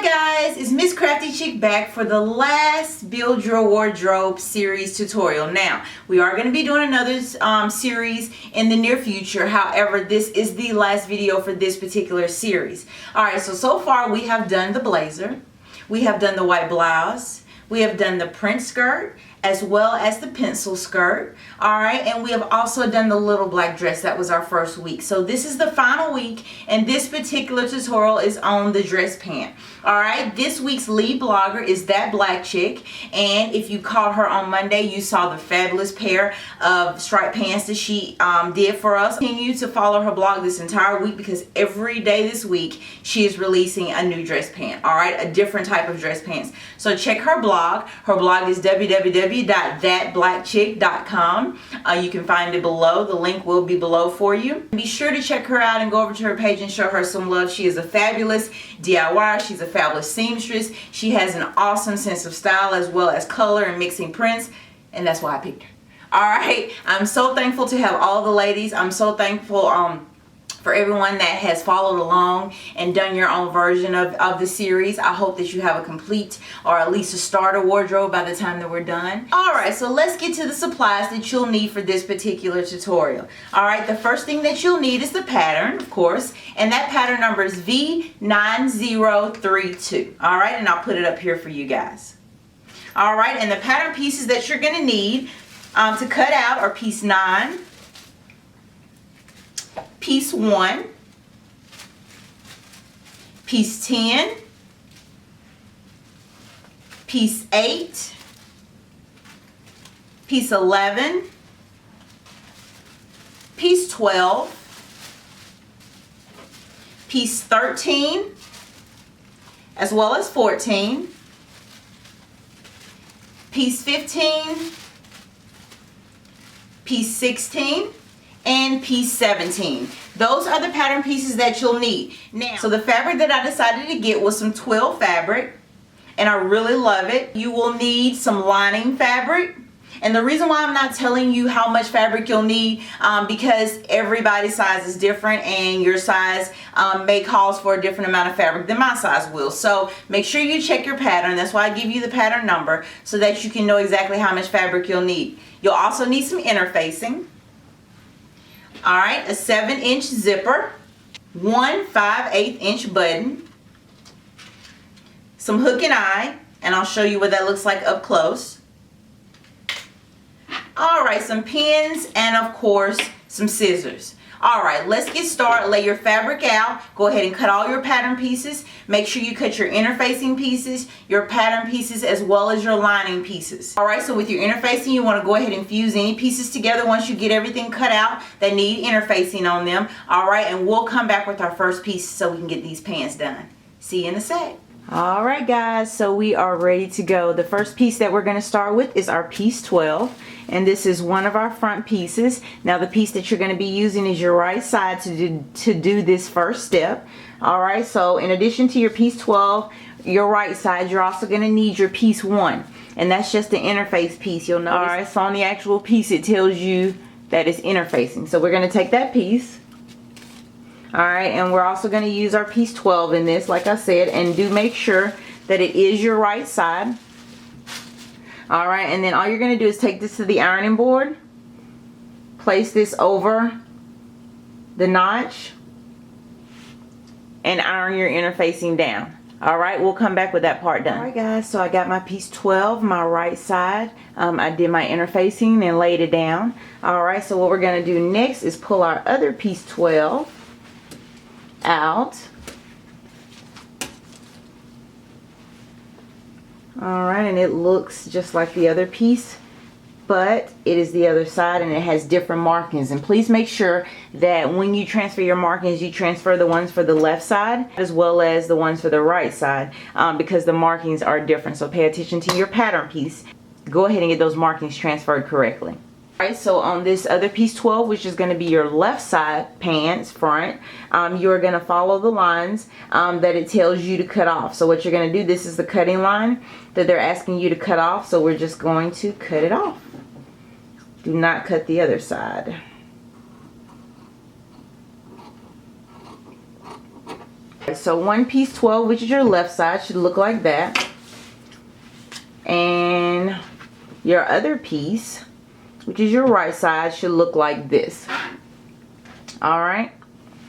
guys, it's Miss Crafty Chick back for the last Build Your Wardrobe series tutorial. Now, we are going to be doing another series in the near future. However, this is the last video for this particular series. Alright, so far we have done the blazer, we have done the white blouse, we have done the print skirt, as well as the pencil skirt. Alright, and we have also done the little black dress. That was our first week. So this is the final week, and this particular tutorial is on the dress pant. Alright, this week's lead blogger is That Black Chick, and if you caught her on Monday, you saw the fabulous pair of striped pants that she did for us. Continue to follow her blog this entire week, because every day this week she is releasing a new dress pant. Alright, a different type of dress pants. So check her blog. Her blog is www.thatblackchick.com. You can find it below. The link will be below for you. Be sure to check her out and go over to her page and show her some love. She is a fabulous DIYer. She's a fabulous seamstress. She has an awesome sense of style as well as color and mixing prints, and that's why I picked her. Alright, I'm so thankful to have all the ladies. I'm so thankful for everyone that has followed along and done your own version of the series. I hope that you have a complete, or at least a starter wardrobe by the time that we're done. Alright, so let's get to the supplies that you'll need for this particular tutorial. Alright, the first thing that you'll need is the pattern, of course, and that pattern number is V9032. Alright, and I'll put it up here for you guys. Alright, and the pattern pieces that you're going to need to cut out are piece 9, piece 1, piece 10, piece 8, piece 11, piece 12, piece 13, as well as 14, piece 15, piece 16, and piece 17. Those are the pattern pieces that you'll need. Now, so the fabric that I decided to get was some twill fabric, and I really love it. You will need some lining fabric, and the reason why I'm not telling you how much fabric you'll need, because everybody's size is different, and your size may cause for a different amount of fabric than my size will. So make sure you check your pattern. That's why I give you the pattern number, so that you can know exactly how much fabric you'll need. You'll also need some interfacing. Alright, a 7-inch zipper, 1 5/8 inch button, some hook and eye, and I'll show you what that looks like up close. Alright, some pins, and of course some scissors. Alright, let's get started. Lay your fabric out. Go ahead and cut all your pattern pieces. Make sure you cut your interfacing pieces, your pattern pieces, as well as your lining pieces. Alright, so with your interfacing, you want to go ahead and fuse any pieces together once you get everything cut out that need interfacing on them. Alright, and we'll come back with our first piece so we can get these pants done. See you in a sec. Alright guys, so we are ready to go. The first piece that we're going to start with is our piece 12, and this is one of our front pieces. Now the piece that you're going to be using is your right side to do this first step. Alright, so in addition to your piece 12, your right side, you're also going to need your piece 1, and that's just the interface piece. You'll notice. Alright, so on the actual piece it tells you that it's interfacing. So we're going to take that piece. Alright, and we're also going to use our piece 12 in this, like I said, and do make sure that it is your right side. Alright, and then all you're going to do is take this to the ironing board, place this over the notch, and iron your interfacing down. Alright, we'll come back with that part done. Alright guys, so I got my piece 12, my right side. I did my interfacing and laid it down. Alright, so what we're going to do next is pull our other piece 12 out. Alright, and it looks just like the other piece, but it is the other side, and it has different markings. And please make sure that when you transfer your markings, you transfer the ones for the left side as well as the ones for the right side, because the markings are different. So pay attention to your pattern piece. Go ahead and get those markings transferred correctly. Alright, so on this other piece 12, which is going to be your left side pants front, you're going to follow the lines that it tells you to cut off. So what you're going to do, this is the cutting line that they're asking you to cut off, so we're just going to cut it off. Do not cut the other side. right, so one piece 12, which is your left side, should look like that. And your other piece, which is your right side, should look like this. Alright,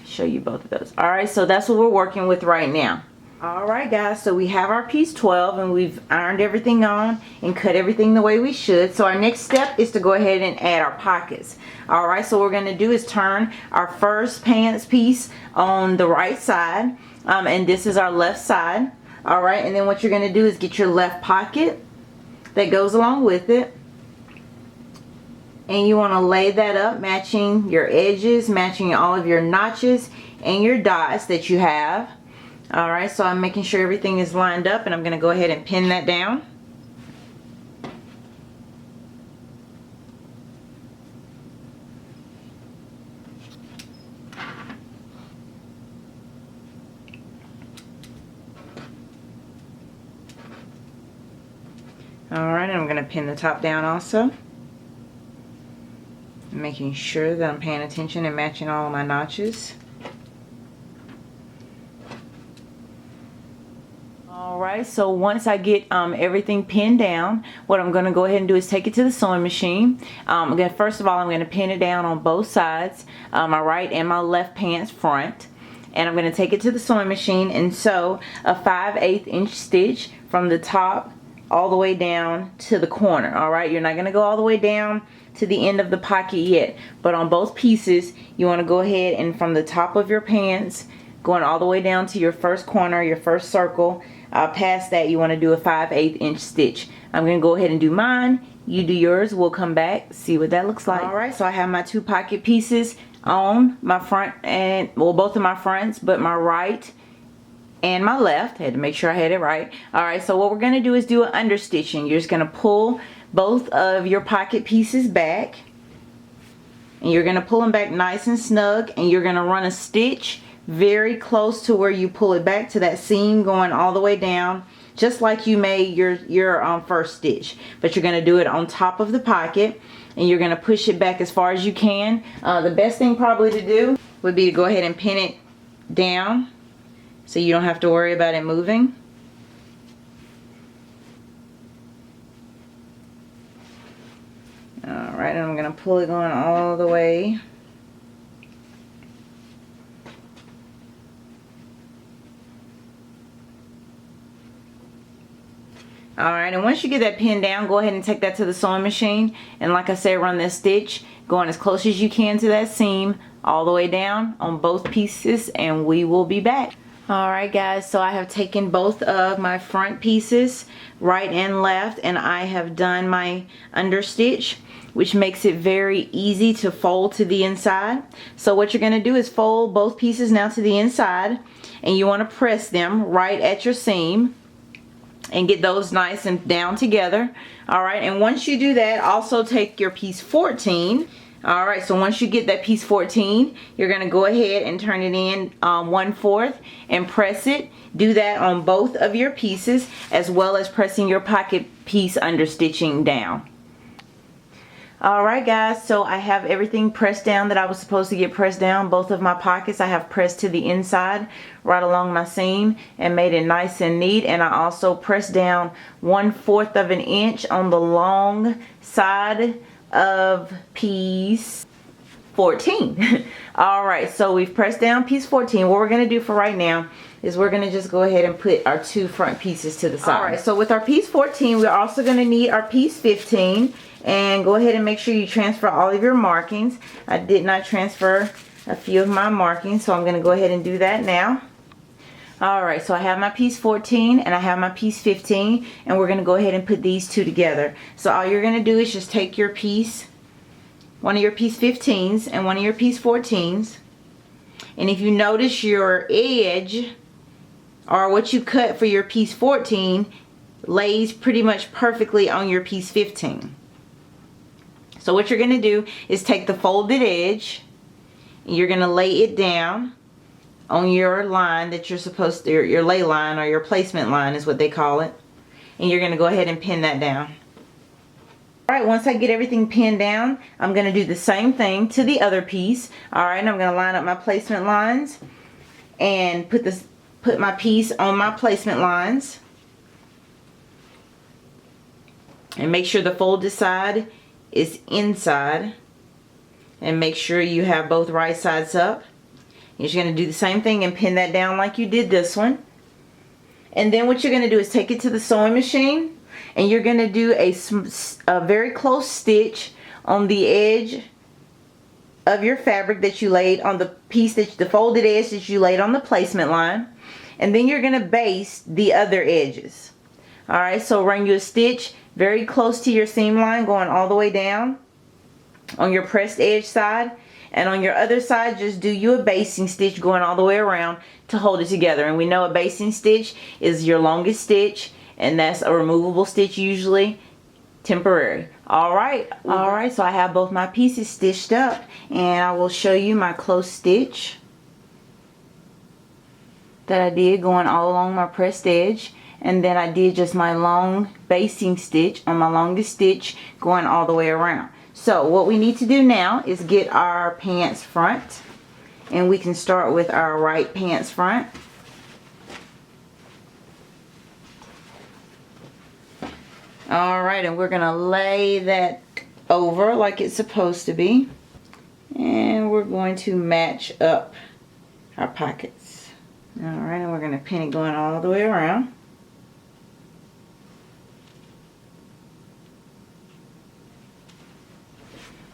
show you both of those. Alright, so that's what we're working with right now. Alright guys, so we have our piece 12 and we've ironed everything on and cut everything the way we should. So our next step is to go ahead and add our pockets. Alright, so what we're going to do is turn our first pants piece on the right side. And this is our left side. Alright, and then what you're going to do is get your left pocket that goes along with it. And you want to lay that up, matching your edges, matching all of your notches and your dots that you have. Alright, so I'm making sure everything is lined up, and I'm going to go ahead and pin that down. Alright, and I'm going to pin the top down also. Making sure that I'm paying attention and matching all of my notches. Alright, so once I get everything pinned down, what I'm going to go ahead and do is take it to the sewing machine. Again, first of all, I'm going to pin it down on both sides, my right and my left pants front. And I'm going to take it to the sewing machine and sew a 5/8 inch stitch from the top all the way down to the corner. Alright, you're not going to go all the way down to the end of the pocket yet, but on both pieces you want to go ahead and from the top of your pants going all the way down to your first corner, your first circle, past that you want to do a 5/8 inch stitch. I'm going to go ahead and do mine, you do yours, we'll come back, see what that looks like. Alright, so I have my two pocket pieces on my front and, well, both of my fronts, but my right and my left. I had to make sure I had it right. Alright, so what we're going to do is do an understitching. You're just going to pull both of your pocket pieces back, and you're going to pull them back nice and snug, and you're going to run a stitch very close to where you pull it back to that seam, going all the way down just like you made your first stitch, but you're going to do it on top of the pocket, and you're going to push it back as far as you can. The best thing probably to do would be to go ahead and pin it down so you don't have to worry about it moving. Alright, and I'm going to pull it going all the way. Alright, and once you get that pin down, go ahead and take that to the sewing machine. And like I said, run this stitch going as close as you can to that seam all the way down on both pieces, and we will be back. Alright guys, so I have taken both of my front pieces, right and left, and I have done my understitch, which makes it very easy to fold to the inside. So what you're going to do is fold both pieces now to the inside, and you want to press them right at your seam and get those nice and down together. Alright, and once you do that, also take your piece 14. Alright, so once you get that piece 14, you're going to go ahead and turn it in 1/4 and press it. Do that on both of your pieces, as well as pressing your pocket piece understitching down. Alright guys, so I have everything pressed down that I was supposed to get pressed down. Both of my pockets I have pressed to the inside right along my seam and made it nice and neat. And I also pressed down 1/4 of an inch on the long side of piece 14. Alright, so we've pressed down piece 14. What we're going to do for right now is we're going to just go ahead and put our two front pieces to the side. Alright, so with our piece 14, we're also going to need our piece 15. And go ahead and make sure you transfer all of your markings. I did not transfer a few of my markings, so I'm going to go ahead and do that now. Alright, so I have my piece 14 and I have my piece 15, and we're going to go ahead and put these two together. So all you're going to do is just take your piece, one of your piece 15s and one of your piece 14s, and if you notice your edge, or what you cut for your piece 14, lays pretty much perfectly on your piece 15. So what you're going to do is take the folded edge, and you're going to lay it down on your line that you're supposed to, your lay line or your placement line is what they call it. And you're going to go ahead and pin that down. Alright, once I get everything pinned down, I'm going to do the same thing to the other piece. Alright, I'm going to line up my placement lines and put this put my piece on my placement lines. And make sure the folded side is inside. And make sure you have both right sides up. You're just going to do the same thing and pin that down like you did this one. And then what you're going to do is take it to the sewing machine. And you're going to do a very close stitch on the edge of your fabric that you laid on the piece, the folded edge that you laid on the placement line. And then you're going to baste the other edges. Alright, so run you a stitch very close to your seam line going all the way down on your pressed edge side, and on your other side just do you a basting stitch going all the way around to hold it together. And we know a basting stitch is your longest stitch, and that's a removable stitch, usually temporary. Alright, so I have both my pieces stitched up, and I will show you my close stitch that I did going all along my pressed edge. And then I did just my long basting stitch on my longest stitch going all the way around. So what we need to do now is get our pants front. And we can start with our right pants front. Alright, and we're going to lay that over like it's supposed to be. And we're going to match up our pockets. Alright, and we're going to pin it going all the way around.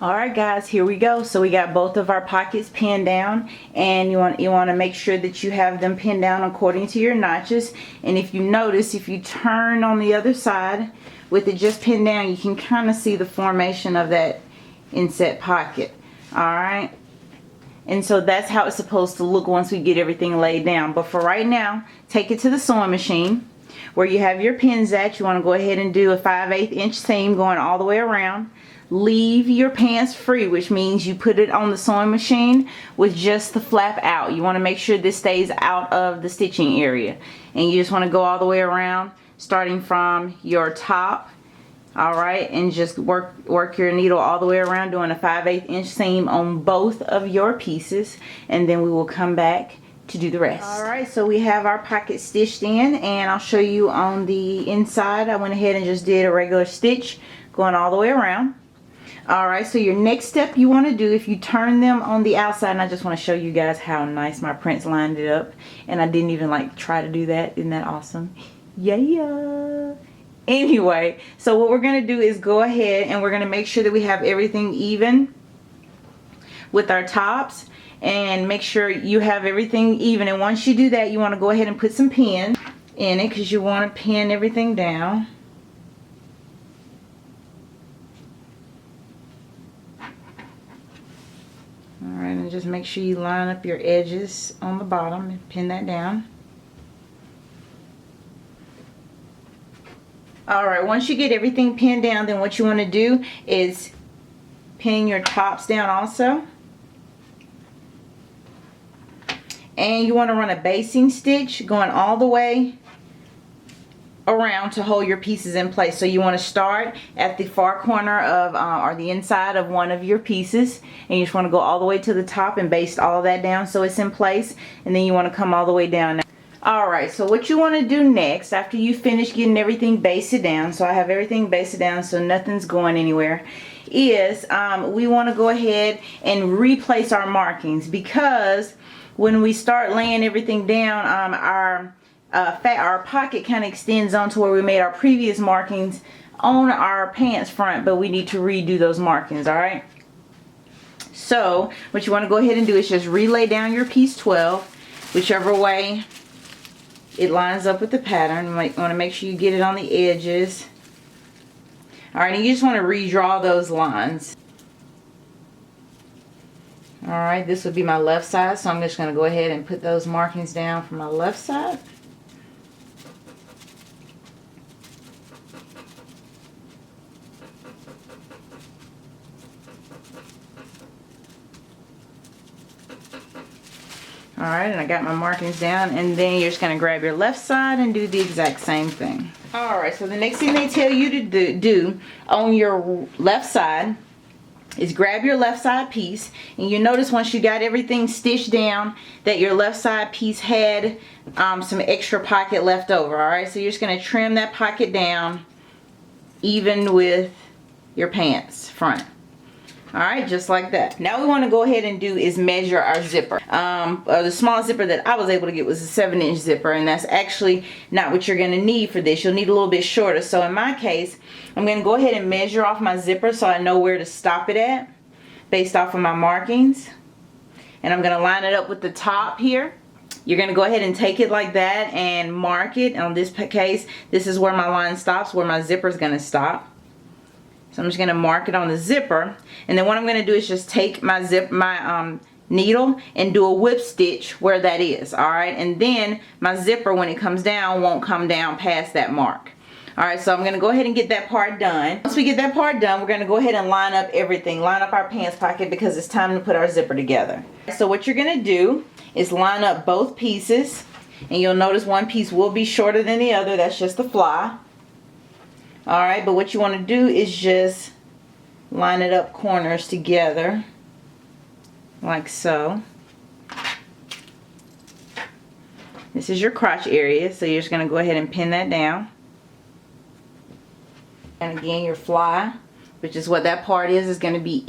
Alright guys, here we go. So we got both of our pockets pinned down, and you want to make sure that you have them pinned down according to your notches. And if you notice, if you turn on the other side with it just pinned down, you can kind of see the formation of that inset pocket. Alright, and so that's how it's supposed to look once we get everything laid down. But for right now, take it to the sewing machine where you have your pins at. You want to go ahead and do a 5/8 inch seam going all the way around. Leave your pants free, which means you put it on the sewing machine with just the flap out. You want to make sure this stays out of the stitching area. And you just want to go all the way around, starting from your top. Alright, and just work your needle all the way around, doing a 5/8 inch seam on both of your pieces. And then we will come back to do the rest. Alright, so we have our pocket stitched in, and I'll show you on the inside. I went ahead and just did a regular stitch going all the way around. Alright, so your next step you want to do, if you turn them on the outside, and I just want to show you guys how nice my prints lined it up, and I didn't even like try to do that. Isn't that awesome? Yeah. Anyway, so what we're going to do is go ahead and we're going to make sure that we have everything even with our tops, and make sure you have everything even. And once you do that, you want to go ahead and put some pin in it, because you want to pin everything down. Alright, and just make sure you line up your edges on the bottom and pin that down. Alright, once you get everything pinned down, then what you want to do is pin your tops down also. And you want to run a basting stitch going all the way around to hold your pieces in place. So you want to start at the far corner of or the inside of one of your pieces, and you just want to go all the way to the top and baste all of that down so it's in place. And then you want to come all the way down. Alright, so what you want to do next after you finish getting everything basted down, so I have everything basted down so nothing's going anywhere, is we want to go ahead and replace our markings, because when we start laying everything down, our pocket kind of extends onto where we made our previous markings on our pants front, but we need to redo those markings. Alright, so what you want to go ahead and do is just relay down your piece 12 whichever way it lines up with the pattern. You want to make sure you get it on the edges. Alright, and you just want to redraw those lines. Alright, this would be my left side, so I'm just going to go ahead and put those markings down for my left side. Alright, and I got my markings down, and then you're just going to grab your left side and do the exact same thing. Alright, so the next thing they tell you to do on your left side is grab your left side piece, and you notice once you got everything stitched down that your left side piece had some extra pocket left over. All right, so you're just going to trim that pocket down even with your pants front. All right, just like that. Now we want to go ahead and do is measure our zipper. The smallest zipper that I was able to get was a 7-inch zipper, and that's actually not what you're going to need for this. You'll need a little bit shorter. So in my case, I'm going to go ahead and measure off my zipper so I know where to stop it at based off of my markings. And I'm going to line it up with the top here. You're going to go ahead and take it like that and mark it. On this case, this is where my line stops, where my zipper is going to stop. So I'm just going to mark it on the zipper, and then what I'm going to do is just take my needle and do a whip stitch where that is. All right, and then my zipper, when it comes down, won't come down past that mark. All right, so I'm going to go ahead and get that part done. Once we get that part done, we're going to go ahead and line up everything, line up our pants pocket, because it's time to put our zipper together. So what you're going to do is line up both pieces, and you'll notice one piece will be shorter than the other. That's just the fly. Alright, but what you want to do is just line it up corners together like so. This is your crotch area, so you're just going to go ahead and pin that down. And again, your fly, which is what that part is going to be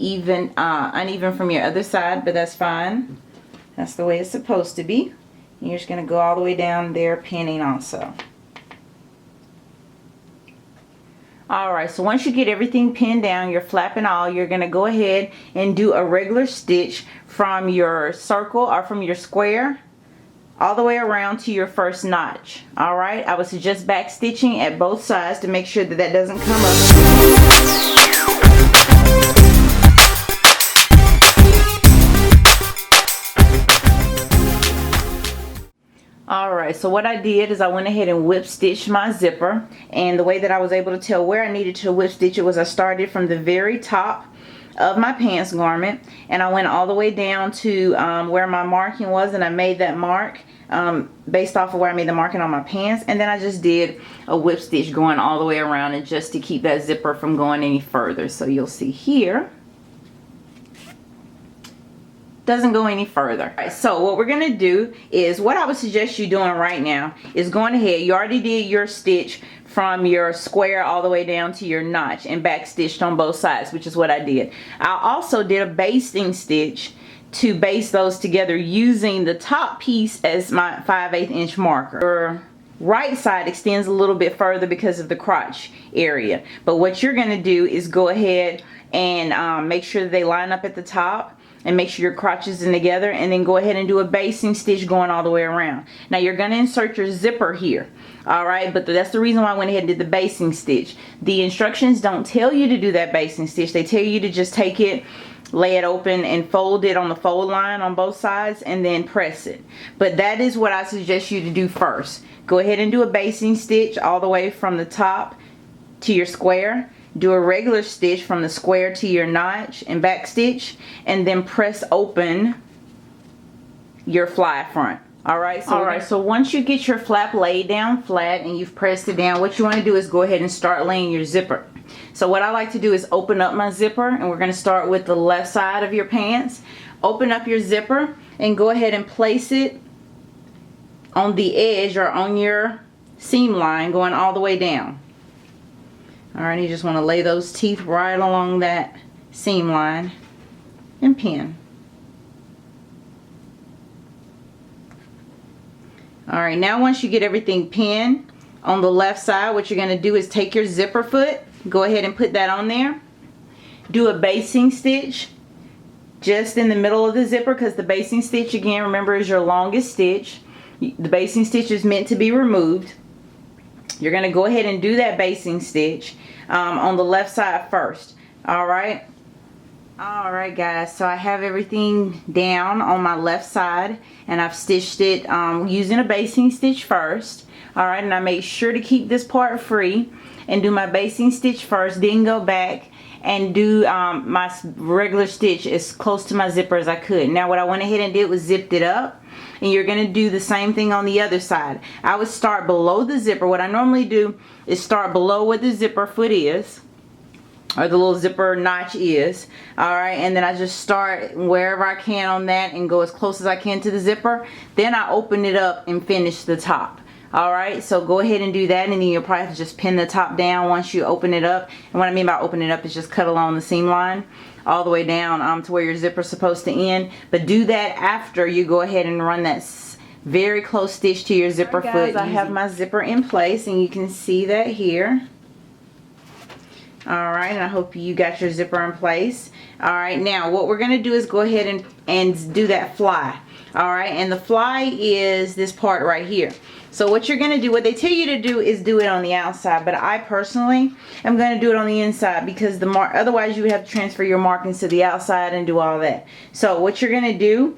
uneven from your other side, but that's fine. That's the way it's supposed to be. And you're just going to go all the way down there pinning also. Alright, so once you get everything pinned down, your flap and all, you're going to go ahead and do a regular stitch from your circle or from your square all the way around to your first notch. Alright, I would suggest back stitching at both sides to make sure that that doesn't come up. Alright, so what I did is I went ahead and whip stitched my zipper, and the way that I was able to tell where I needed to whip stitch it was I started from the very top of my pants garment, and I went all the way down to where my marking was, and I made that mark based off of where I made the marking on my pants, and then I just did a whip stitch going all the way around, and just to keep that zipper from going any further. So you'll see here doesn't go any further. All right, so what we're gonna do is, what I would suggest you doing right now is going ahead, you already did your stitch from your square all the way down to your notch and back stitched on both sides, which is what I did. I also did a basting stitch to base those together using the top piece as my 5/8 inch marker. Your right side extends a little bit further because of the crotch area, but what you're gonna do is go ahead and make sure that they line up at the top, and make sure your crotch is in together, and then go ahead and do a basting stitch going all the way around. Now you're going to insert your zipper here, alright, but that's the reason why I went ahead and did the basting stitch. The instructions don't tell you to do that basting stitch. They tell you to just take it, lay it open, and fold it on the fold line on both sides, and then press it. But that is what I suggest you to do first. Go ahead and do a basting stitch all the way from the top to your square. Do a regular stitch from the square to your notch and back stitch, and then press open your fly front. Alright, so once you get your flap laid down flat and you've pressed it down, what you want to do is go ahead and start laying your zipper. So what I like to do is open up my zipper, and we're going to start with the left side of your pants. Open up your zipper and go ahead and place it on the edge or on your seam line going all the way down. Alright, you just want to lay those teeth right along that seam line and pin. Alright, now once you get everything pinned on the left side, what you're going to do is take your zipper foot, go ahead and put that on there. Do a basting stitch just in the middle of the zipper, because the basting stitch, again, remember, is your longest stitch. The basting stitch is meant to be removed. You're going to go ahead and do that basting stitch on the left side first. Alright guys, so I have everything down on my left side, and I've stitched it using a basting stitch first. Alright, and I made sure to keep this part free and do my basting stitch first, then go back and do my regular stitch as close to my zipper as I could. Now what I went ahead and did was zipped it up, and you're going to do the same thing on the other side. I would start below the zipper. What I normally do is start below where the zipper foot is. or the little zipper notch is. Alright, and then I just start wherever I can on that and go as close as I can to the zipper. Then I open it up and finish the top. Alright, so go ahead and do that, and then you'll probably have to just pin the top down once you open it up. And what I mean by open it up is just cut along the seam line all the way down to where your zipper's supposed to end. But do that after you go ahead and run that very close stitch to your zipper foot. I have my zipper in place, and you can see that here. Alright, and I hope you got your zipper in place. Alright, now what we're going to do is go ahead and do that fly. Alright, and the fly is this part right here. So what you're going to do, what they tell you to do is do it on the outside, but I personally am going to do it on the inside because otherwise you would have to transfer your markings to the outside and do all that. So what you're going to do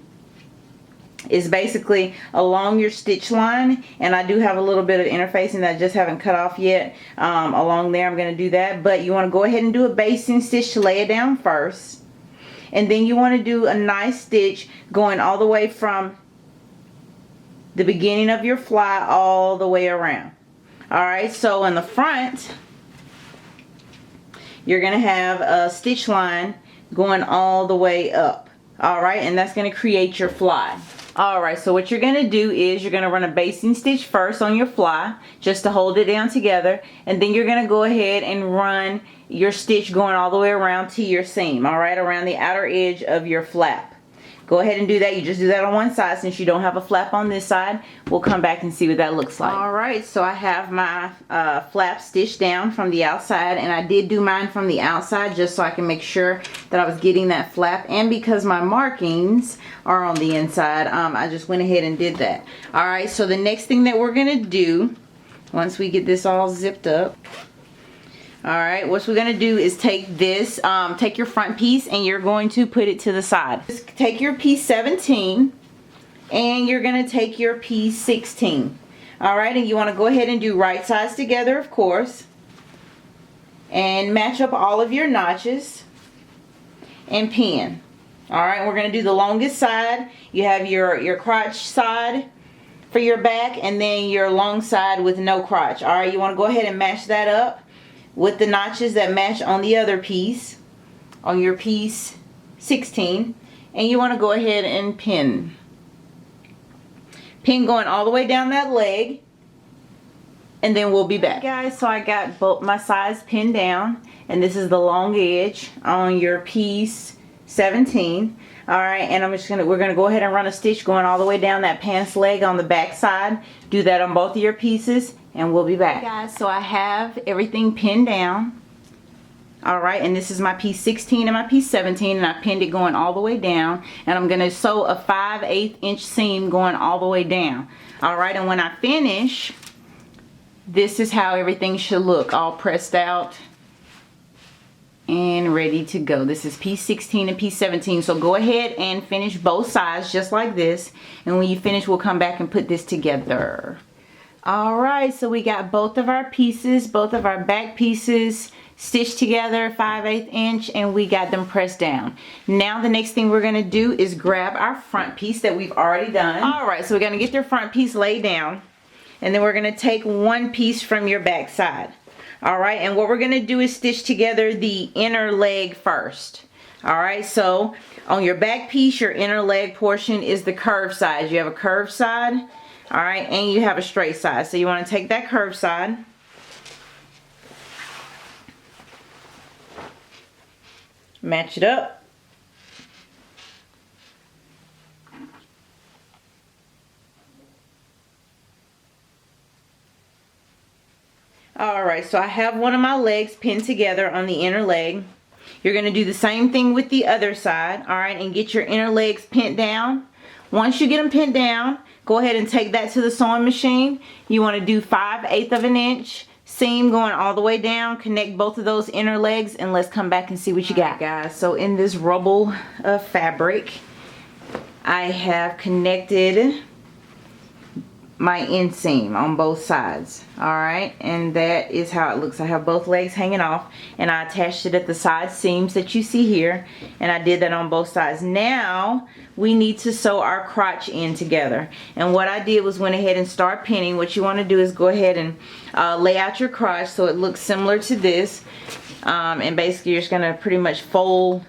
is basically along your stitch line, and I do have a little bit of interfacing that I just haven't cut off yet along there. I'm going to do that, but you want to go ahead and do a basting stitch to lay it down first, and then you want to do a nice stitch going all the way from the beginning of your fly all the way around. Alright, so in the front you're going to have a stitch line going all the way up. Alright, and that's going to create your fly. Alright, so what you're going to do is you're going to run a basting stitch first on your fly just to hold it down together, and then you're going to go ahead and run your stitch going all the way around to your seam. Alright, around the outer edge of your flap. Go ahead and do that. You just do that on one side since you don't have a flap on this side. We'll come back and see what that looks like. Alright, so I have my flap stitched down from the outside, and I did do mine from the outside just so I can make sure that I was getting that flap, and because my markings are on the inside, I just went ahead and did that. Alright, so the next thing that we're going to do once we get this all zipped up, alright, what we're going to do is take this, take your front piece, and you're going to put it to the side. Just take your piece 17 and you're going to take your piece 16. Alright, and you want to go ahead and do right sides together, of course, and match up all of your notches and pin. Alright, we're going to do the longest side. You have your crotch side for your back, and then your long side with no crotch. Alright, you want to go ahead and match that up with the notches that match on the other piece, on your piece 16, and you want to go ahead and pin. Pin going all the way down that leg, and then we'll be back. Guys, so I got both my sides pinned down, and this is the long edge on your piece 17. Alright, and we're gonna go ahead and run a stitch going all the way down that pants leg on the back side. Do that on both of your pieces, and we'll be back. Guys, so I have everything pinned down. Alright, and this is my piece 16 and my piece 17, and I pinned it going all the way down, and I'm going to sew a 5/8 inch seam going all the way down. Alright, and when I finish, this is how everything should look, all pressed out and ready to go. This is piece 16 and piece 17, so go ahead and finish both sides just like this, and when you finish, we'll come back and put this together. Alright, so we got both of our pieces, both of our back pieces stitched together 5/8 inch, and we got them pressed down. Now the next thing we're going to do is grab our front piece that we've already done. Alright, so we're going to get your front piece laid down, and then we're going to take one piece from your back side. Alright, and what we're going to do is stitch together the inner leg first. Alright, so on your back piece, your inner leg portion is the curved side. You have a curved side. Alright, and you have a straight side. So you want to take that curved side, match it up, alright, so I have one of my legs pinned together on the inner leg. You're going to do the same thing with the other side, alright, and get your inner legs pinned down. Once you get them pinned down, go ahead and take that to the sewing machine. You want to do 5/8 of an inch seam going all the way down, connect both of those inner legs, and let's come back and see what you got. Guys, so in this rubble of fabric, I have connected my inseam on both sides. Alright, and that is how it looks. I have both legs hanging off, and I attached it at the side seams that you see here, and I did that on both sides. Now we need to sew our crotch in together, and what I did was went ahead and start pinning. What you want to do is go ahead and lay out your crotch so it looks similar to this. And basically you're just going to pretty much fold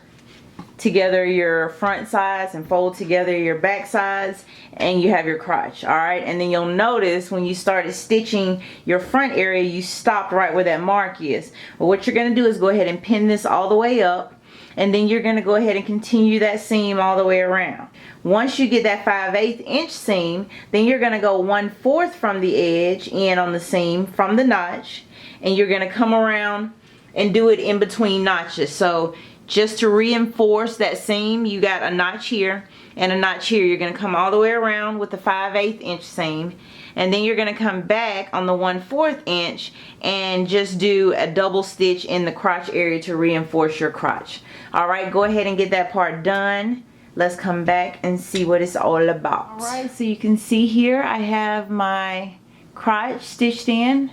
together your front sides and fold together your back sides, and you have your crotch. All right, and then you'll notice when you started stitching your front area, you stopped right where that mark is. Well, what you're going to do is go ahead and pin this all the way up, and then you're going to go ahead and continue that seam all the way around. Once you get that 5/8 inch seam, then you're going to go 1/4 from the edge in on the seam from the notch, and you're going to come around and do it in between notches. So just to reinforce that seam, you got a notch here and a notch here. You're going to come all the way around with the 5/8 inch seam, and then you're going to come back on the 1/4 inch and just do a double stitch in the crotch area to reinforce your crotch. Alright, go ahead and get that part done. Let's come back and see what it's all about. Alright, so you can see here I have my crotch stitched in.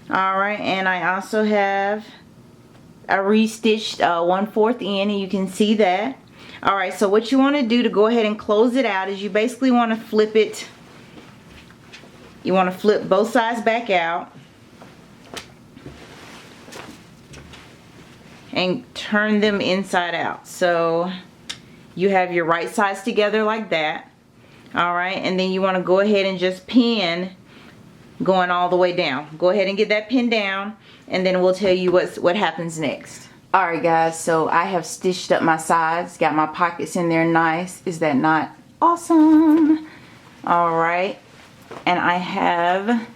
Alright, and I also have I restitched 1/4 in, and you can see that. Alright, so what you want to do to go ahead and close it out is you basically want to flip it. You want to flip both sides back out and turn them inside out. So you have your right sides together like that. Alright, and then you want to go ahead and just pin going all the way down. Go ahead and get that pin down, and then we'll tell you what happens next. Alright guys, so I have stitched up my sides, got my pockets in there nice. Is that not awesome? Alright, and I have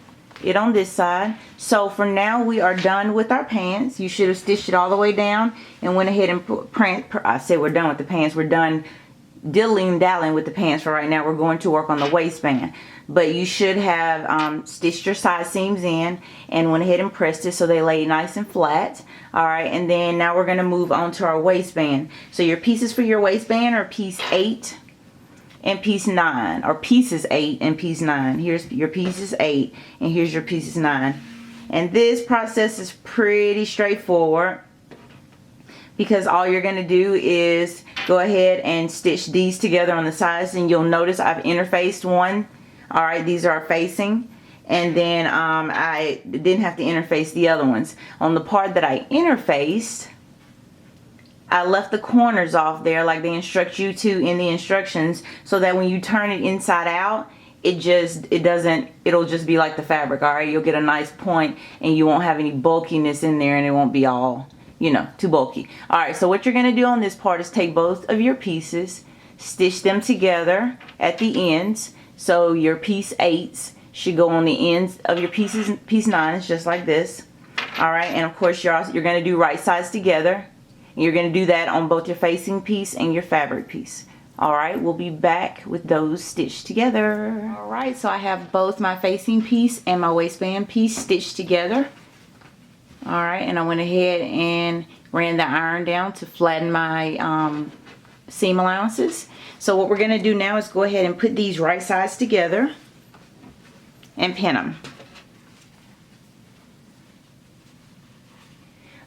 it on this side. So for now we are done with our pants. You should have stitched it all the way down and went ahead and I said we're done with the pants. We're done dilly-dallying with the pants for right now. We're going to work on the waistband. But you should have stitched your side seams in and went ahead and pressed it so they lay nice and flat. Alright, and then now we're going to move on to our waistband. So your pieces for your waistband are piece 8 and piece 9, or pieces 8 and piece 9. Here's your pieces 8 and here's your pieces 9. And this process is pretty straightforward, because all you're going to do is go ahead and stitch these together on the sides, and you'll notice I've interfaced one. Alright, these are facing, and then I didn't have to interface the other ones. On the part that I interfaced, I left the corners off there like they instruct you to in the instructions, so that when you turn it inside out, it'll just be like the fabric. Alright, you'll get a nice point and you won't have any bulkiness in there, and it won't be all, you know, too bulky. Alright, so what you're going to do on this part is take both of your pieces, stitch them together at the ends. So your piece 8s should go on the ends of your piece 9s, just like this. Alright, and of course you're going to do right sides together. And you're going to do that on both your facing piece and your fabric piece. Alright, we'll be back with those stitched together. Alright, so I have both my facing piece and my waistband piece stitched together. Alright, and I went ahead and ran the iron down to flatten my seam allowances. So what we're going to do now is go ahead and put these right sides together and pin them.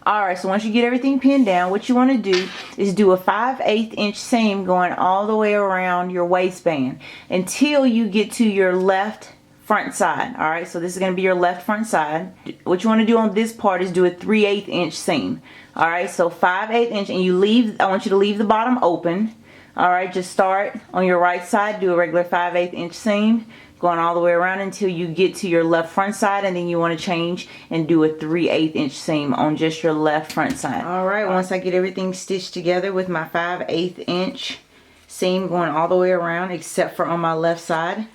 Alright, so once you get everything pinned down, what you want to do is do a 5/8 inch seam going all the way around your waistband until you get to your left front side. Alright, so this is going to be your left front side. What you want to do on this part is do a 3/8 inch seam. Alright, so 5/8 inch, and I want you to leave the bottom open. Alright, just start on your right side, do a regular 5/8 inch seam, going all the way around until you get to your left front side, and then you want to change and do a 3/8 inch seam on just your left front side. Alright, once I get everything stitched together with my 5/8 inch seam going all the way around except for on my left side,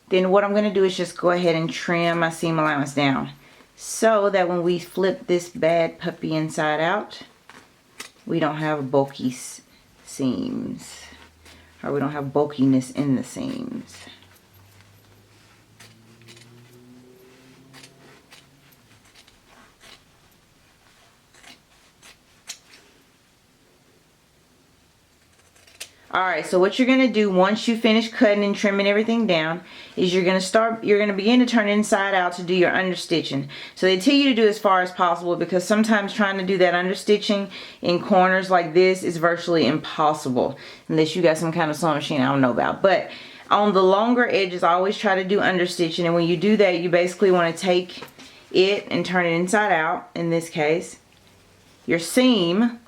then what I'm going to do is just go ahead and trim my seam allowance down, so that when we flip this bad puppy inside out, we don't have bulky seams, or we don't have bulkiness in the seams. Alright, so what you're going to do once you finish cutting and trimming everything down is you're going to begin to turn inside out to do your understitching. So they tell you to do as far as possible, because sometimes trying to do that understitching in corners like this is virtually impossible unless you got some kind of sewing machine I don't know about. But on the longer edges, I always try to do understitching, and when you do that, you basically want to take it and turn it inside out in this case. your seam,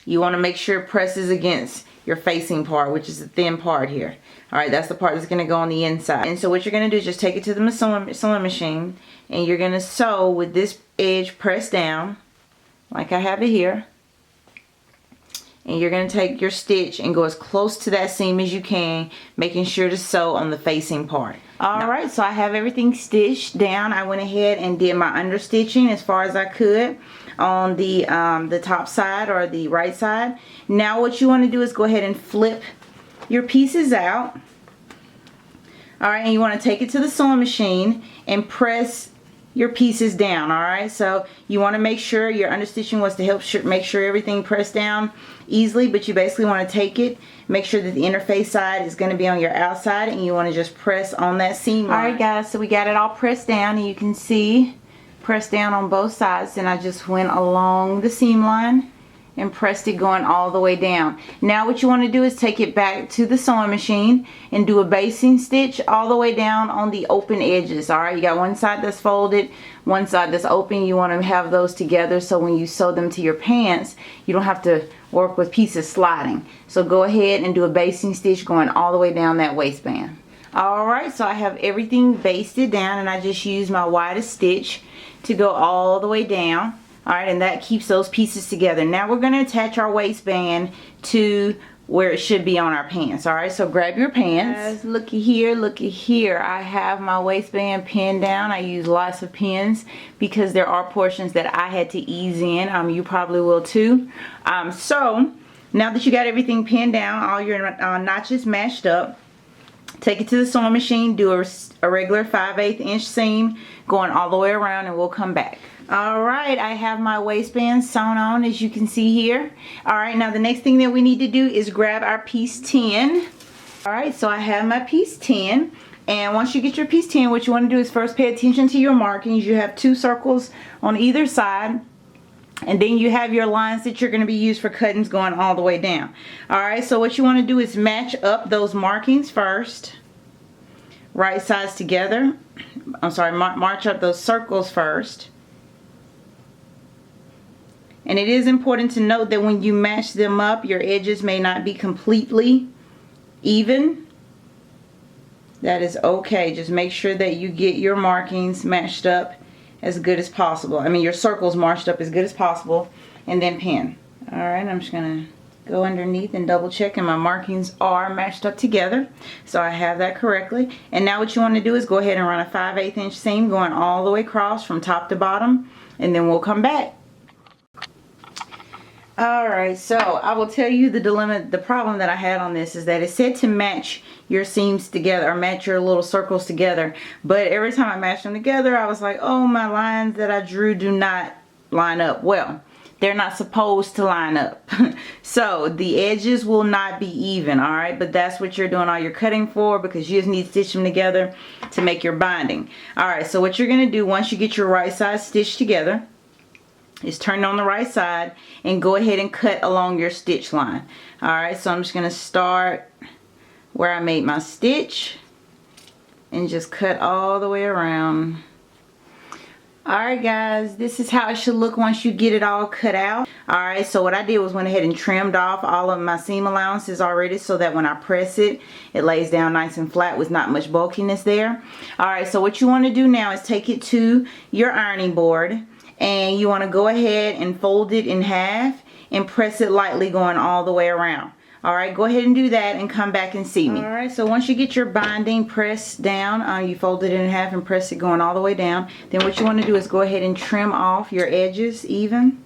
you want to make sure it presses against your facing part, which is the thin part here. All right, that's the part that's going to go on the inside. And so what you're going to do is just take it to the sewing machine, and you're going to sew with this edge pressed down, like I have it here. And you're going to take your stitch and go as close to that seam as you can, making sure to sew on the facing part. Alright, so I have everything stitched down. I went ahead and did my understitching as far as I could on the top side or the right side. Now what you want to do is go ahead and flip your pieces out. Alright, and you want to take it to the sewing machine and press your pieces down. Alright, so you want to make sure your understitching was to help make sure everything pressed down easily, but you basically want to take it, make sure that the interface side is going to be on your outside, and you want to just press on that seam line. Alright guys, so we got it all pressed down, and you can see pressed down on both sides, and I just went along the seam line and pressed it going all the way down. Now what you want to do is take it back to the sewing machine and do a basting stitch all the way down on the open edges. Alright, you got one side that's folded, one side that's open. You want to have those together so when you sew them to your pants, you don't have to work with pieces sliding. So go ahead and do a basting stitch going all the way down that waistband. Alright, so I have everything basted down, and I just used my widest stitch to go all the way down. Alright, and that keeps those pieces together. Now we're going to attach our waistband to where it should be on our pants. Alright, so grab your pants. Looky here. I have my waistband pinned down. I use lots of pins because there are portions that I had to ease in. You probably will too. So now that you got everything pinned down, all your notches matched up, take it to the sewing machine, do a regular 5/8 inch seam going all the way around, and we'll come back. Alright, I have my waistband sewn on, as you can see here. Alright, now the next thing that we need to do is grab our piece 10. Alright, so I have my piece 10. And once you get your piece 10, what you want to do is first pay attention to your markings. You have 2 circles on either side. And then you have your lines that you're going to be used for cuttings going all the way down. Alright, so what you want to do is match up those markings first. Right sides together. I'm sorry, march up those circles first. And it is important to note that when you match them up, your edges may not be completely even. That is okay. Just make sure that you get your markings matched up as good as possible. I mean, your circles marched up as good as possible, and then pin. Alright, I'm just going to go underneath and double check, and my markings are matched up together. So I have that correctly. And now what you want to do is go ahead and run a 5/8 inch seam going all the way across from top to bottom, and then we'll come back. Alright, so I will tell you the problem that I had on this is that it said to match your seams together, or match your little circles together, but every time I matched them together, I was like, oh, my lines that I drew do not line up. Well, they're not supposed to line up. So the edges will not be even, alright, but that's what you're doing all your cutting for, because you just need to stitch them together to make your binding. Alright, so what you're going to do once you get your right side stitched together is turn on the right side and go ahead and cut along your stitch line. Alright, so I'm just going to start where I made my stitch and just cut all the way around. Alright guys, this is how it should look once you get it all cut out. Alright, so what I did was went ahead and trimmed off all of my seam allowances already, so that when I press it, it lays down nice and flat with not much bulkiness there. Alright, so what you want to do now is take it to your ironing board, and you want to go ahead and fold it in half and press it lightly going all the way around. Alright, go ahead and do that and come back and see me. Alright, so once you get your binding pressed down, you fold it in half and press it going all the way down. Then what you want to do is go ahead and trim off your edges even.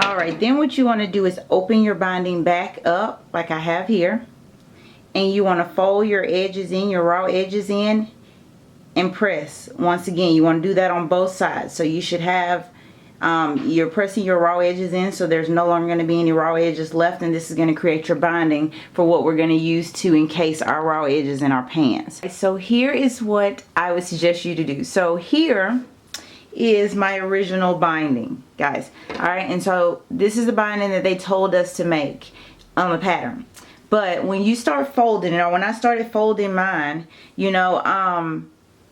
Alright, then what you want to do is open your binding back up like I have here. And you want to fold your edges in, your raw edges in, and press. Once again, you want to do that on both sides. So you should have, you're pressing your raw edges in, so there's no longer going to be any raw edges left, and this is going to create your binding for what we're going to use to encase our raw edges in our pants. So here is what I would suggest you to do. So here is my original binding, guys. Alright, and so this is the binding that they told us to make on the pattern. But when you start folding it, or when I started folding mine, you know,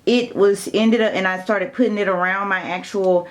it was ended up, and I started putting it around my actual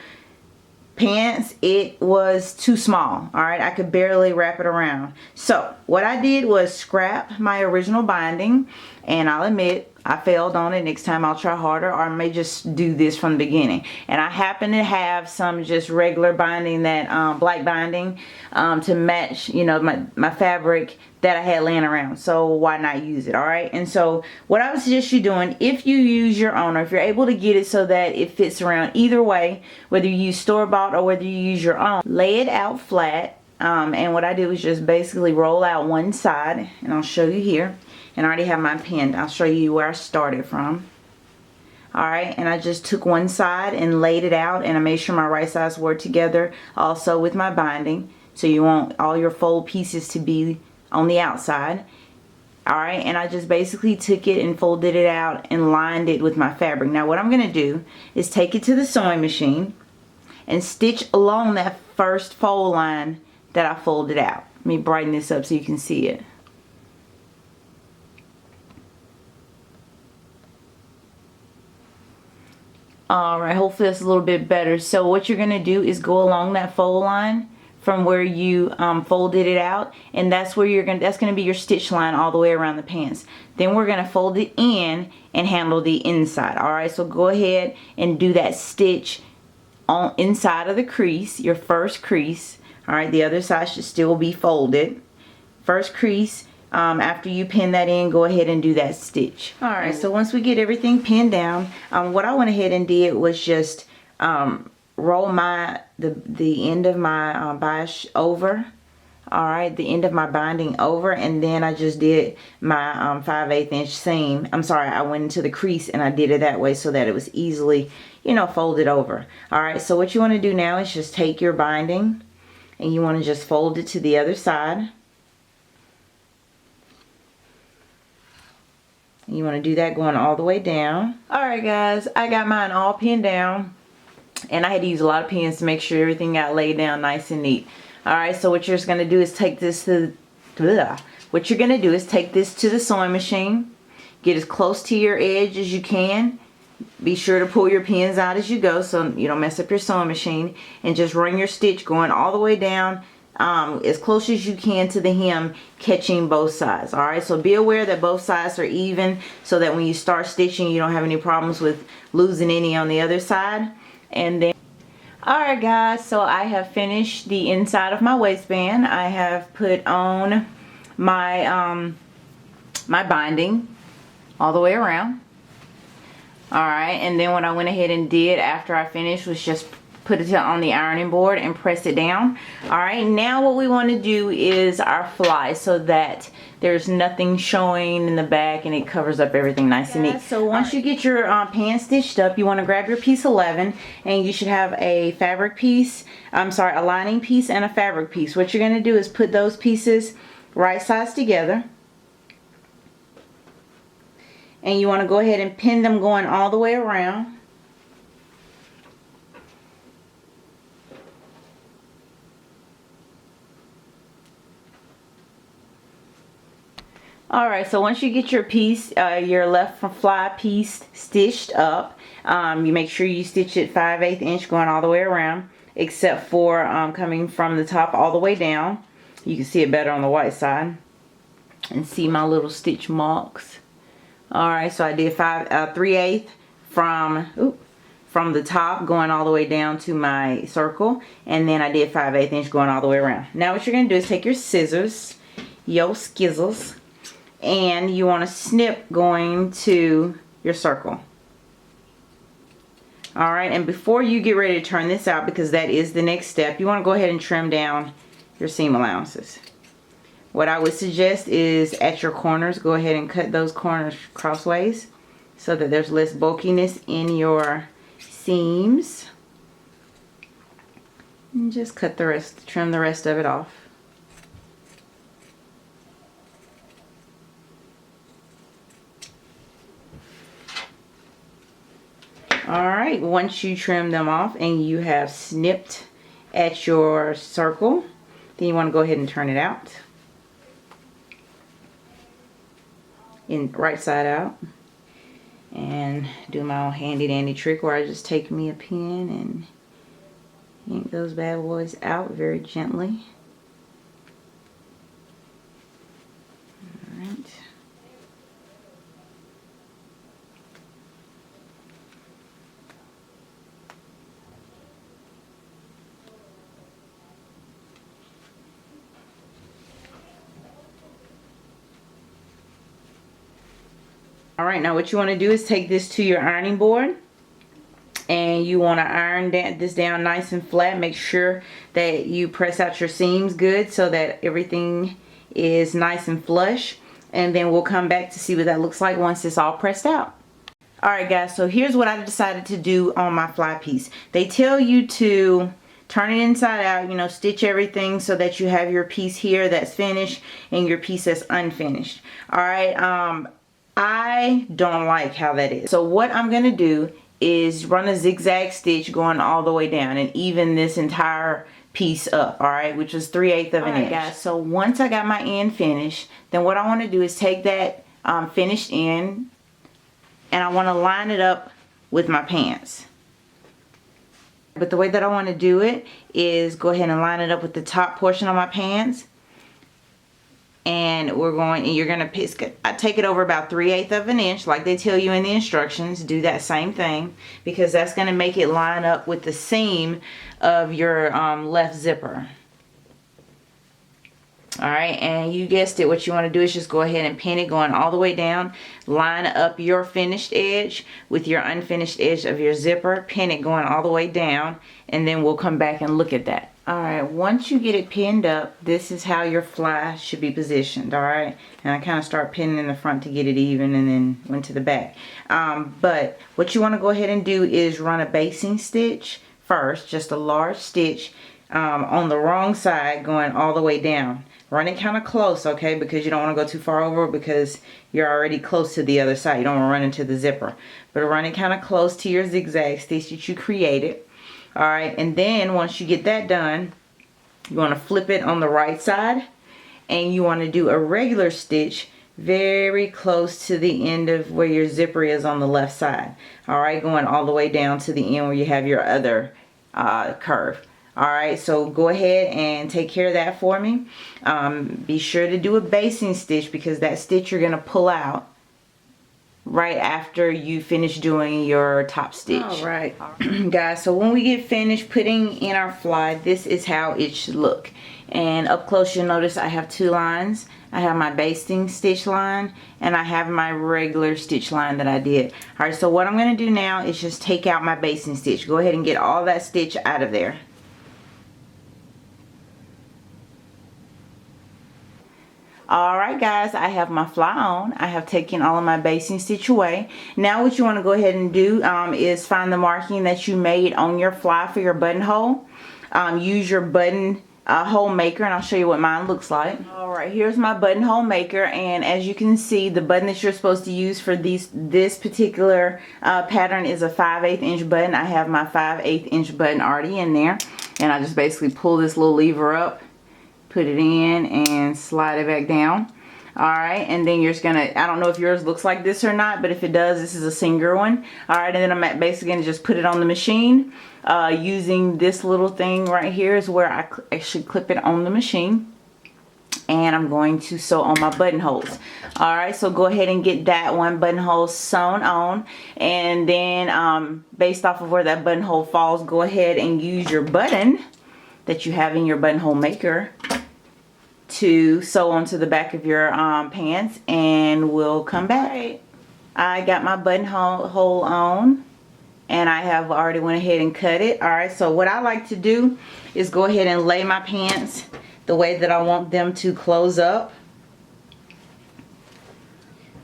pants, it was too small. All right, I could barely wrap it around. So what I did was scrap my original binding, and I'll admit I failed on it. Next time I'll try harder, or I may just do this from the beginning. And I happen to have some just regular binding, that black binding, to match, you know, my fabric that I had laying around. So why not use it? All right. And so what I would suggest you doing, if you use your own, or if you're able to get it so that it fits around either way, whether you use store-bought or whether you use your own, lay it out flat. And what I did was just basically roll out one side, and I'll show you here. And I already have mine pinned. I'll show you where I started from. Alright, and I just took one side and laid it out, and I made sure my right sides were together also with my binding. So you want all your fold pieces to be on the outside. Alright, and I just basically took it and folded it out and lined it with my fabric. Now what I'm going to do is take it to the sewing machine and stitch along that first fold line that I folded out. Let me brighten this up so you can see it. Alright, hopefully that's a little bit better. So what you're going to do is go along that fold line from where you folded it out, and that's where that's going to be your stitch line all the way around the pants. Then we're going to fold it in and handle the inside. Alright, so go ahead and do that stitch on inside of the crease, your first crease. Alright, the other side should still be folded. First crease. After you pin that in, go ahead and do that stitch. Alright, so once we get everything pinned down, what I went ahead and did was just roll the end of my bias over. Alright, the end of my binding over, and then I just did my 5/8 inch seam. I'm sorry, I went into the crease and I did it that way so that it was easily, you know, folded over. Alright, so what you want to do now is just take your binding and you want to just fold it to the other side. You want to do that going all the way down. Alright guys, I got mine all pinned down, and I had to use a lot of pins to make sure everything got laid down nice and neat. Alright, so what you're just going to do is take this to the sewing machine. Get as close to your edge as you can. Be sure to pull your pins out as you go so you don't mess up your sewing machine, and just run your stitch going all the way down as close as you can to the hem, catching both sides. Alright, so be aware that both sides are even so that when you start stitching you don't have any problems with losing any on the other side. And then alright guys, so I have finished the inside of my waistband. I have put on my my binding all the way around. Alright, and then what I went ahead and did after I finished was just put it on the ironing board and press it down. Alright, now what we want to do is our fly so that there's nothing showing in the back and it covers up everything nice and neat. So once you get your pants stitched up, you want to grab your piece 11, and you should have a fabric piece, a lining piece and a fabric piece. What you're going to do is put those pieces right sides together, and you want to go ahead and pin them going all the way around. Alright, so once you get your piece, your left fly piece stitched up, you make sure you stitch it 5/8 inch going all the way around, except for coming from the top all the way down. You can see it better on the white side and see my little stitch marks. Alright, so I did 3/8 from the top going all the way down to my circle, and then I did 5/8 inch going all the way around. Now what you're going to do is take your scissors, your skizzles, and you want to snip going to your circle. Alright, and before you get ready to turn this out, because that is the next step, you want to go ahead and trim down your seam allowances. What I would suggest is at your corners, go ahead and cut those corners crossways so that there's less bulkiness in your seams. And just cut the rest, trim the rest of it off. Alright, once you trim them off and you have snipped at your circle, then you want to go ahead and turn it out. In right side out. and do my own handy dandy trick where I just take me a pin and yank those bad boys out very gently. Alright. Alright, now what you want to do is take this to your ironing board. And you want to iron this down nice and flat. Make sure that you press out your seams good so that everything is nice and flush. And then we'll come back to see what that looks like once it's all pressed out. Alright guys, so here's what I decided to do on my fly piece. They tell you to turn it inside out, you know, stitch everything so that you have your piece here that's finished and your piece that's unfinished. Alright, I don't like how that is. So what I'm going to do is run a zigzag stitch going all the way down and even this entire piece up, alright, which is 3/8 of an inch. Guys, so once I got my end finished, then what I want to do is take that finished end and I want to line it up with my pants. But the way that I want to do it is go ahead and line it up with the top portion of my pants. And you're going to take it over about 3/8 of an inch like they tell you in the instructions. Do that same thing because that's going to make it line up with the seam of your left zipper. Alright, and you guessed it, what you want to do is just go ahead and pin it going all the way down. Line up your finished edge with your unfinished edge of your zipper. Pin it going all the way down, and then we'll come back and look at that. Alright, once you get it pinned up, this is how your fly should be positioned, alright? And I kind of start pinning in the front to get it even and then went to the back. But what you want to go ahead and do is run a basting stitch first, just a large stitch on the wrong side going all the way down. Run it kind of close, okay, because you don't want to go too far over because you're already close to the other side. You don't want to run into the zipper. But run it kind of close to your zigzag stitch that you created. Alright, and then once you get that done, you want to flip it on the right side and you want to do a regular stitch very close to the end of where your zipper is on the left side. Alright, going all the way down to the end where you have your other curve. Alright, so go ahead and take care of that for me. Be sure to do a basting stitch because that stitch you're going to pull out right after you finish doing your top stitch. Alright guys, so when we get finished putting in our fly, this is how it should look. And up close you'll notice I have two lines. I have my basting stitch line and I have my regular stitch line that I did. Alright, so what I'm going to do now is just take out my basting stitch. Go ahead and get all that stitch out of there. Alright guys, I have my fly on. I have taken all of my basting stitch away. Now what you want to go ahead and do is find the marking that you made on your fly for your buttonhole. Use your button hole maker and I'll show you what mine looks like. Alright, here's my buttonhole maker, and as you can see the button that you're supposed to use for this particular pattern is a 5/8 inch button. I have my 5/8 inch button already in there, and I just basically pull this little lever up, put it in and slide it back down. Alright, and then you're just gonna, I don't know if yours looks like this or not, but if it does, this is a single one. Alright, and then I'm basically gonna just put it on the machine using this little thing right here is where I actually clip it on the machine, and I'm going to sew on my buttonholes. Alright, so go ahead and get that one buttonhole sewn on, and then based off of where that buttonhole falls, go ahead and use your button that you have in your buttonhole maker to sew onto the back of your pants, and we'll come back. Right. I got my buttonhole on and I have already went ahead and cut it. Alright, so what I like to do is go ahead and lay my pants the way that I want them to close up.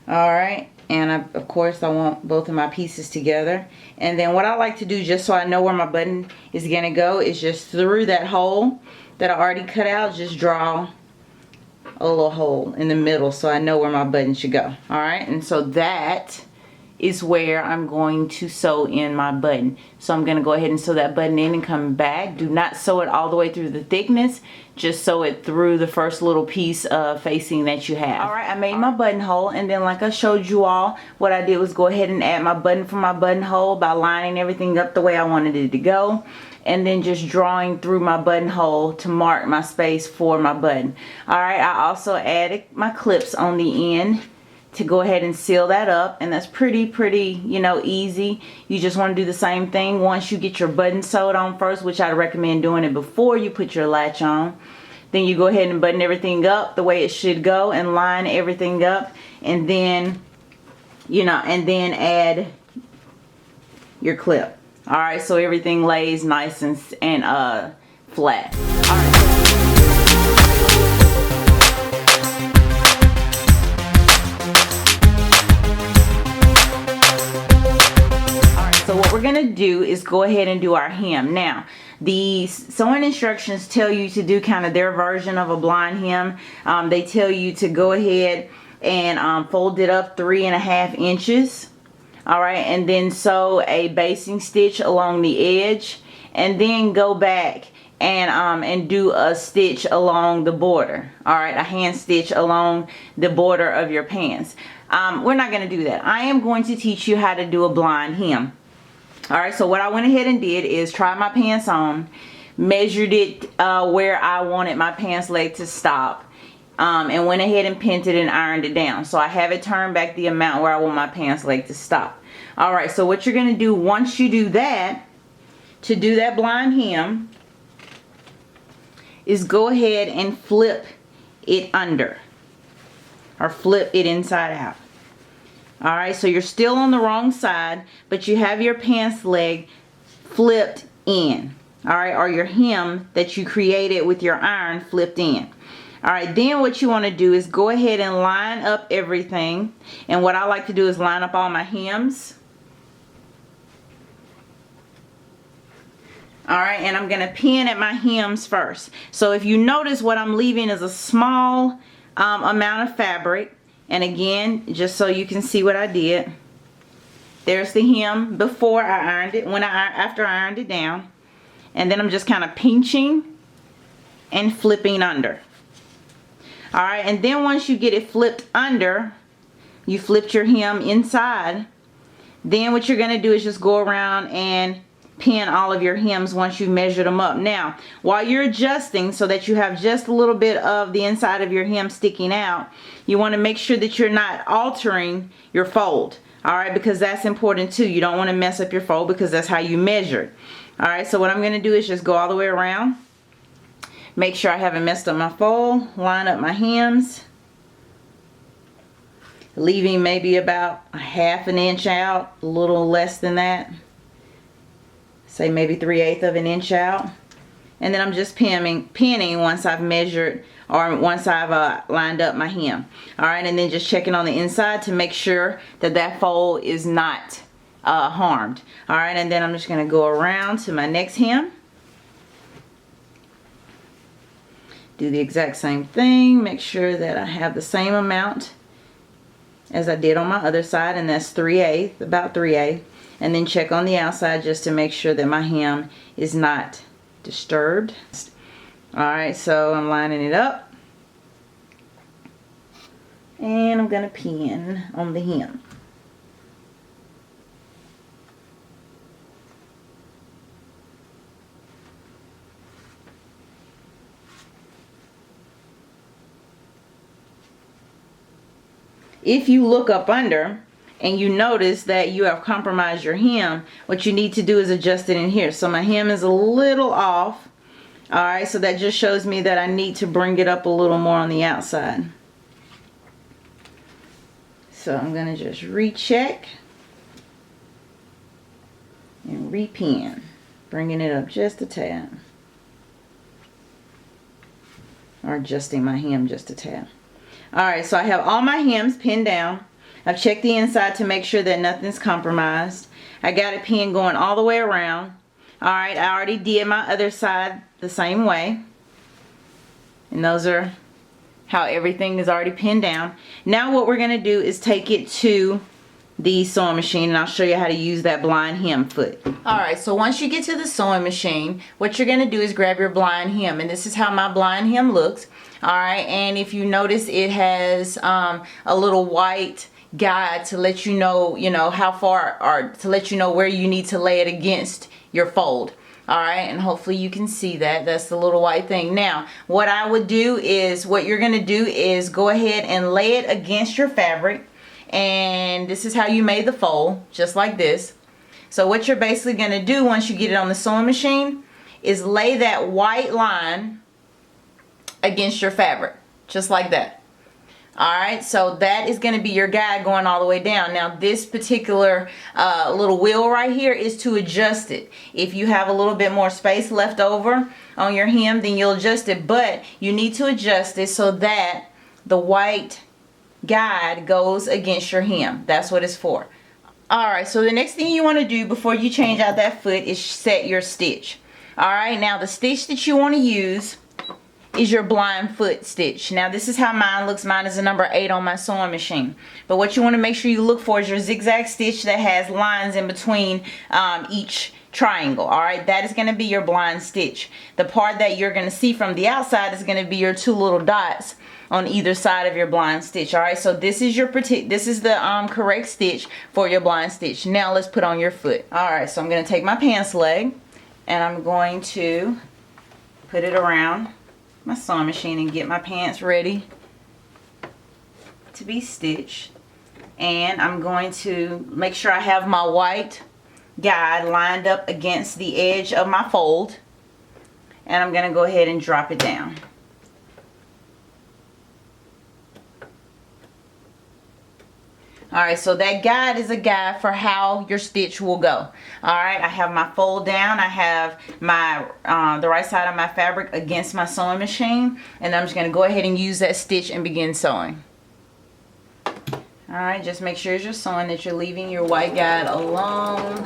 Alright, and of course I want both of my pieces together. And then what I like to do, just so I know where my button is going to go, is just through that hole that I already cut out, just draw a little hole in the middle so I know where my button should go. Alright, and so that is where I'm going to sew in my button. So I'm going to go ahead and sew that button in and come back. Do not sew it all the way through the thickness. Just sew it through the first little piece of facing that you have. Alright, I made my buttonhole, and then like I showed you all, what I did was go ahead and add my button for my buttonhole by lining everything up the way I wanted it to go. And then just drawing through my buttonhole to mark my space for my button. Alright, I also added my clips on the end to go ahead and seal that up, and that's pretty you know, easy. You just want to do the same thing once you get your button sewed on first, which I recommend doing it before you put your latch on. Then you go ahead and button everything up the way it should go and line everything up, and then, you know, and then add your clip. Alright, so everything lays nice and flat. Alright. So what we're gonna do is go ahead and do our hem. Now, the sewing instructions tell you to do kind of their version of a blind hem. They tell you to go ahead and fold it up 3.5 inches. Alright, and then sew a basting stitch along the edge, and then go back and do a stitch along the border. Alright, a hand stitch along the border of your pants. We're not going to do that. I am going to teach you how to do a blind hem. Alright, so what I went ahead and did is try my pants on, measured it where I wanted my pants leg to stop, and went ahead and pinned it and ironed it down. So I have it turned back the amount where I want my pants leg to stop. Alright, so what you're going to do once you do that, to do that blind hem, is go ahead and flip it under, or flip it inside out. Alright, so you're still on the wrong side, but you have your pants leg flipped in. Alright, or your hem that you created with your iron flipped in. Alright, then what you want to do is go ahead and line up everything. And what I like to do is line up all my hems. Alright, and I'm going to pin at my hems first. So if you notice, what I'm leaving is a small amount of fabric. And again, just so you can see what I did, there's the hem before I ironed it, after I ironed it down. And then I'm just kind of pinching and flipping under. Alright, and then once you get it flipped under, you flipped your hem inside, then what you're going to do is just go around and pin all of your hems once you've measured them up. Now, while you're adjusting so that you have just a little bit of the inside of your hem sticking out, you want to make sure that you're not altering your fold. Alright, because that's important too. You don't want to mess up your fold because that's how you measured. Alright, so what I'm going to do is just go all the way around. Make sure I haven't messed up my fold. Line up my hems. Leaving maybe about 1/2 inch out. A little less than that. Say maybe 3/8 of an inch out. And then I'm just pinning once I've measured, or once I've lined up my hem. Alright, and then just checking on the inside to make sure that that fold is not harmed. Alright, and then I'm just going to go around to my next hem. Do the exact same thing. Make sure that I have the same amount as I did on my other side, and that's 3/8, about 3/8. And then check on the outside just to make sure that my hem is not disturbed. Alright, so I'm lining it up. And I'm going to pin on the hem. If you look up under and you notice that you have compromised your hem, what you need to do is adjust it in here. So my hem is a little off. Alright, so that just shows me that I need to bring it up a little more on the outside. So I'm going to just recheck and repin, bringing it up just a tad, or adjusting my hem just a tad. Alright, so I have all my hems pinned down. I've checked the inside to make sure that nothing's compromised. I got it pinned going all the way around. Alright, I already did my other side the same way. And those are how everything is already pinned down. Now what we're going to do is take it to the sewing machine, and I'll show you how to use that blind hem foot. Alright, so once you get to the sewing machine, what you're going to do is grab your blind hem, and this is how my blind hem looks. Alright, and if you notice, it has a little white guide to let you know, how far, or to let you know where you need to lay it against your fold. Alright, and hopefully you can see that. That's the little white thing. Now, what I would do is, what you're going to do is go ahead and lay it against your fabric. And this is how you made the fold, just like this. So what you're basically going to do once you get it on the sewing machine is lay that white line against your fabric, just like that. Alright, so that is going to be your guide going all the way down. Now this particular little wheel right here is to adjust it. If you have a little bit more space left over on your hem, then you'll adjust it, but you need to adjust it so that the white guide goes against your hem. That's what it's for. Alright, so the next thing you want to do before you change out that foot is set your stitch. Alright, now the stitch that you want to use is your blind foot stitch. Now this is how mine looks. Mine is a number 8 on my sewing machine. But what you want to make sure you look for is your zigzag stitch that has lines in between each triangle. Alright, that is going to be your blind stitch. The part that you're going to see from the outside is going to be your 2 little dots on either side of your blind stitch. Alright, so this is the correct stitch for your blind stitch. Now let's put on your foot. Alright, so I'm going to take my pants leg and I'm going to put it around my sewing machine and get my pants ready to be stitched. And I'm going to make sure I have my white guide lined up against the edge of my fold, and I'm going to go ahead and drop it down. Alright, so that guide is a guide for how your stitch will go. Alright, I have my fold down. I have my the right side of my fabric against my sewing machine, and I'm just going to go ahead and use that stitch and begin sewing. Alright, just make sure as you're sewing that you're leaving your white guide along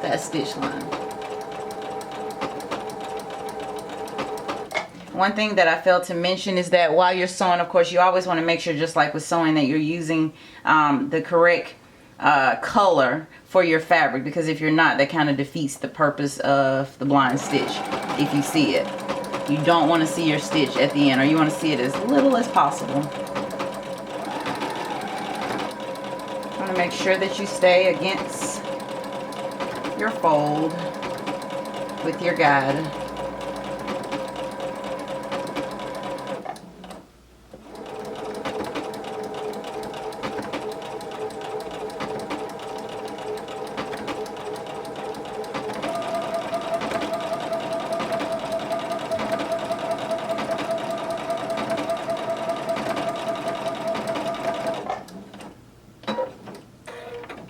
that stitch line. One thing that I failed to mention is that while you're sewing, of course, you always want to make sure, just like with sewing, that you're using the correct color for your fabric, because if you're not, that kind of defeats the purpose of the blind stitch. If you see it, you don't want to see your stitch at the end, or you want to see it as little as possible. You want to make sure that you stay against your fold with your guide.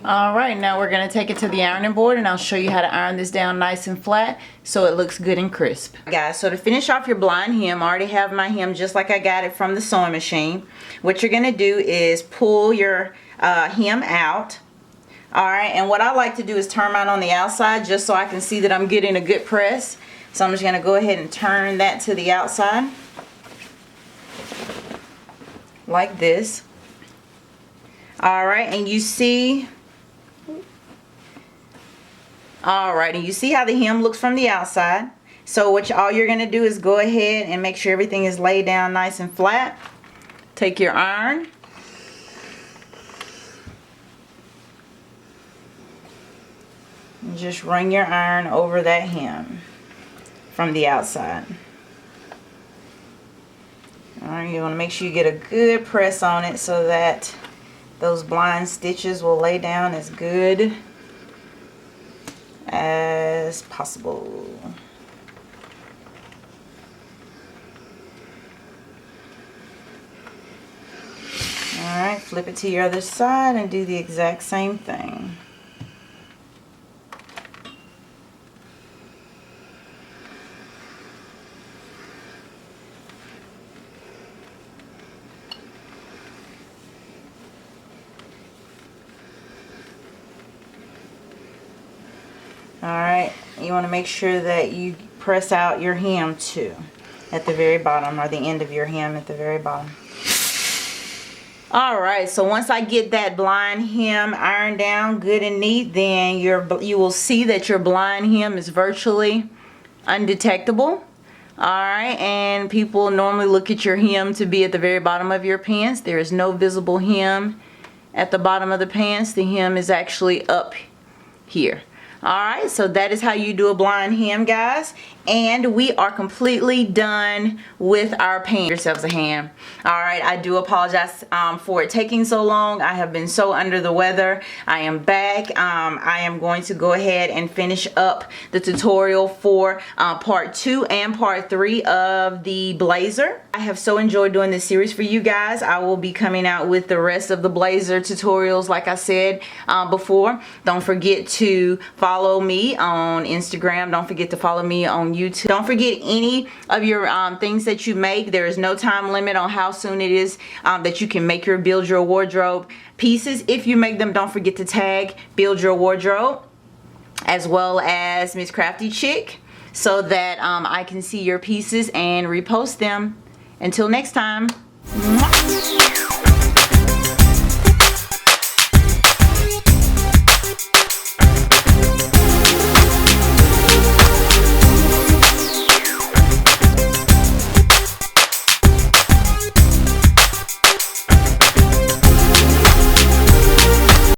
Alright, now we're going to take it to the ironing board, and I'll show you how to iron this down nice and flat so it looks good and crisp. Guys, so to finish off your blind hem, I already have my hem just like I got it from the sewing machine. What you're going to do is pull your hem out. Alright, and what I like to do is turn mine on the outside just so I can see that I'm getting a good press. So I'm just going to go ahead and turn that to the outside like this. Alright, and you see and you see how the hem looks from the outside. So all you're going to do is go ahead and make sure everything is laid down nice and flat. Take your iron. And just run your iron over that hem from the outside. Alright, you want to make sure you get a good press on it so that those blind stitches will lay down as good as possible. Alright, flip it to your other side and do the exact same thing. Alright, you want to make sure that you press out your hem too at the very bottom, or the end of your hem at the very bottom. Alright, so once I get that blind hem ironed down good and neat, then you will see that your blind hem is virtually undetectable. Alright, and people normally look at your hem to be at the very bottom of your pants. There is no visible hem at the bottom of the pants. The hem is actually up here. Alright, so that is how you do a blind hem, guys. And we are completely done with our pants. Give yourselves a hand. Alright, I do apologize for it taking so long. I have been so under the weather. I am back. I am going to go ahead and finish up the tutorial for part 2 and part 3 of the blazer. I have so enjoyed doing this series for you guys. I will be coming out with the rest of the blazer tutorials like I said before. Don't forget to follow me on Instagram. Don't forget to follow me on YouTube. Don't forget any of your things that you make. There is no time limit on how soon it is that you can make your build your wardrobe pieces. If you make them, don't forget to tag build your wardrobe as well as MrsCraftyChick so that I can see your pieces and repost them. Until next time. Mwah.